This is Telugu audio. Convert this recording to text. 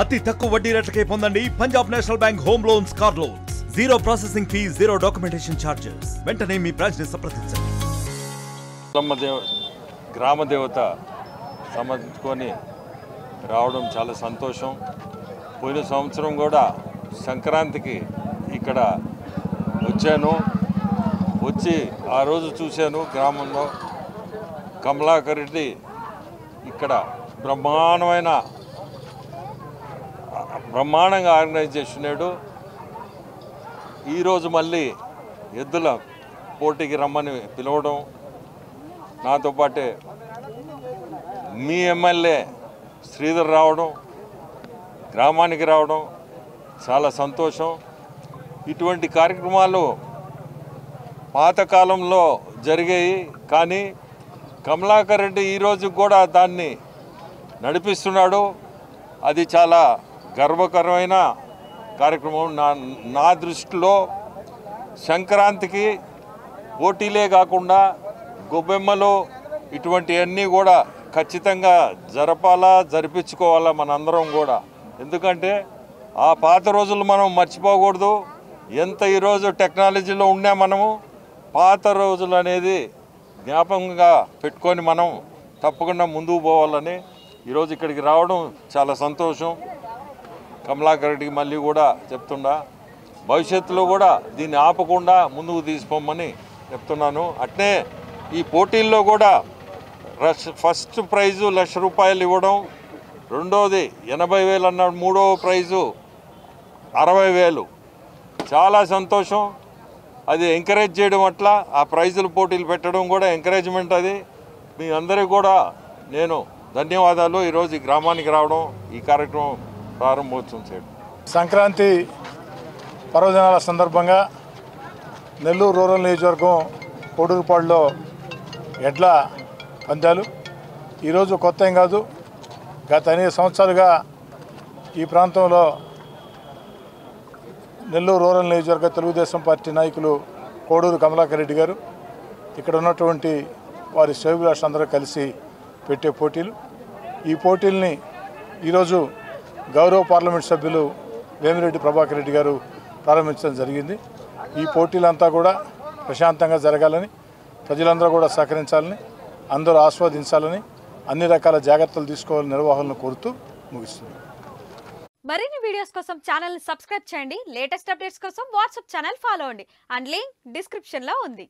అతి తక్కువ వడ్డీ రేట్లకే పొందండి Punjab national bank home loans, car loans. Zero processing fee, zero documentation charges. వెంటనే మీ బ్రాంచ్ ని సంప్రదించండి. గ్రామ దేవత సమర్చుకొని రావడం చాలా సంతోషం. పోయిన సంవత్సరం కూడా సంక్రాంతికి ఇక్కడ వచ్చాను. వచ్చి ఆ రోజు చూశాను గ్రామంలో కమలాకర్ రెడ్డి ఇక్కడ బ్రహ్మాండంగా ఆర్గనైజ్ చేస్తున్నాడు. ఈరోజు మళ్ళీ ఎద్దుల పోటీకి రమ్మని పిలవడం, నాతో పాటే మీ ఎమ్మెల్యే శ్రీధర్ రావడం, గ్రామానికి రావడం చాలా సంతోషం. ఇటువంటి కార్యక్రమాలు పాతకాలంలో జరిగాయి, కానీ కమలాకర్ రెడ్డి ఈరోజు కూడా దాన్ని నడిపిస్తున్నాడు. అది చాలా గర్వకరమైన కార్యక్రమం. నా దృష్టిలో సంక్రాంతికి పోటీలే కాకుండా గొబ్బెమ్మలు ఇటువంటివన్నీ కూడా ఖచ్చితంగా జరిపించుకోవాలా మనందరం కూడా. ఎందుకంటే ఆ పాత రోజులు మనం మర్చిపోకూడదు. ఎంత ఈరోజు టెక్నాలజీలో ఉన్నా మనము పాత రోజులు అనేది జ్ఞాపకంగా పెట్టుకొని మనం తప్పకుండా ముందుకు పోవాలని ఈరోజు ఇక్కడికి రావడం చాలా సంతోషం. కమలాకర్ రెడ్డికి మళ్ళీ కూడా చెప్తున్నా, భవిష్యత్తులో కూడా దీన్ని ఆపకుండా ముందుకు తీసుకోమని చెప్తున్నాను. అట్నే ఈ పోటీల్లో కూడా ఫస్ట్ ప్రైజు ₹1,00,000 ఇవ్వడం, రెండోది 80,000 అన్నాడు, మూడవ ప్రైజు 60,000. చాలా సంతోషం. అది ఎంకరేజ్ చేయడం అట్లా ఆ ప్రైజుల పోటీలు పెట్టడం కూడా ఎంకరేజ్మెంట్. అది మీ అందరికీ కూడా నేను ధన్యవాదాలు. ఈరోజు ఈ గ్రామానికి రావడం, ఈ కార్యక్రమం ప్రారంభోత్సవం చేయడం. సంక్రాంతి పర్వదినాల సందర్భంగా నెల్లూరు రూరల్ నియోజకవర్గం కోడూరుపాడులో ఎడ్ల పందాలు ఈరోజు కొత్త ఏం కాదు. గత అనేక సంవత్సరాలుగా ఈ ప్రాంతంలో నెల్లూరు రూరల్ నియోజకవర్గ తెలుగుదేశం పార్టీ నాయకులు కోడూరు కమలాకర్ రెడ్డి గారు ఇక్కడ ఉన్నటువంటి వారి శ్రేయోభిలాషులందరూ కలిసి పెట్టే పోటీలు. ఈ పోటీల్ని ఈరోజు గౌరవ పార్లమెంట్ సభ్యులు వేమిరెడ్డి ప్రభాకర్ రెడ్డి గారు ప్రారంభించడం జరిగింది. ఈ పోటీలంతా కూడా ప్రశాంతంగా జరగాలని, ప్రజలందరూ కూడా సహకరించాలని, అందరూ ఆస్వాదించాలని, అన్ని రకాల జాగ్రత్తలు తీసుకోవాలని నిర్వాహకులను కోరుతూ ముగిస్తుంది. మరిన్ని వీడియోస్ కోసం ఛానల్ ని సబ్స్క్రైబ్ చేయండి. లేటెస్ట్ అప్డేట్స్ కోసం వాట్సాప్ ఛానల్ ఫాలో అవ్వండి. అండ్ లింక్ డిస్క్రిప్షన్ లో ఉంది.